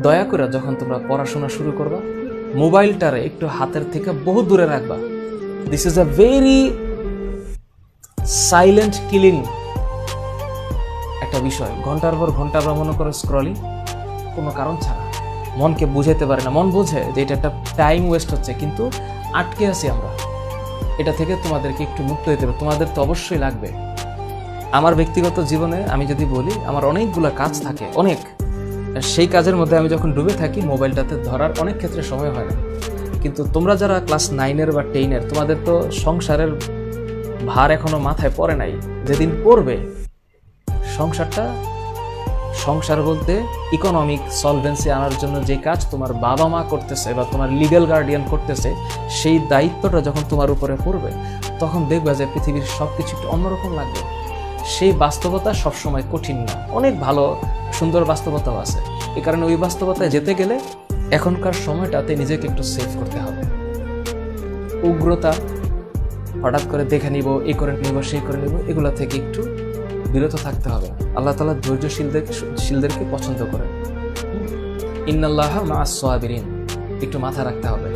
দয়া করে যখন তোমরা পড়াশোনা শুরু করবা, মোবাইলটারে একটু হাতের থেকে বহু দূরে রাখবা। This is a very silent killing একটা বিষয়। ঘন্টার পর ঘন্টা আমরা মনে করো স্ক্রলিং, কোনো কারণ ছাড়া। মনকে বুঝাইতে পারে না, মন বোঝে যে এটা একটা টাইম ওয়েস্ট হচ্ছে, কিন্তু আটকে আছি আমরা। এটা থেকে তোমাদেরকে একটু মুক্ত হতে হবে। তোমাদের তো অবশ্যই লাগবে। আমার ব্যক্তিগত জীবনে আমি যদি বলি, আমার অনেকগুলো কাজ থাকে, অনেক। সেই কাজের মধ্যে আমি যখন ডুবে থাকি, মোবাইলটাতে ধরার অনেক ক্ষেত্রে সময় হয় না। কিন্তু তোমরা যারা ক্লাস 9-এর বা 10-এর, তোমাদের তো সংসারের ভার এখনো মাথায় পড়ে নাই। যেদিন পড়বে, সংসার বলতে ইকোনমিক সলভেন্সি আনার জন্য যে কাজ তোমার বাবা মা করতেছে বা তোমার লিগ্যাল গার্ডিয়ান করতেছে, সেই দায়িত্বটা যখন তোমার উপরে পড়বে, তখন দেখবে যে পৃথিবীর সবকিছু একটু অন্যরকম লাগবে। সেই বাস্তবতা সবসময় কঠিন না, অনেক ভালো সুন্দর বাস্তবতাও আছে। এ কারণে ওই বাস্তবতায় যেতে গেলে এখনকার সময়টাতে নিজেকে একটু সেভ করতে হবে। উগ্রতা, হঠাৎ করে দেখে নিব, এই করে নিব, সেই করে নিব, এগুলো থেকে একটু বিরত থাকতে হবে। আল্লাহ তাআলা ধৈর্যশীলদেরকে পছন্দ করেন। ইন্নাল্লাহা মা'আস সাবিরিন, একটু মাথা রাখতে হবে।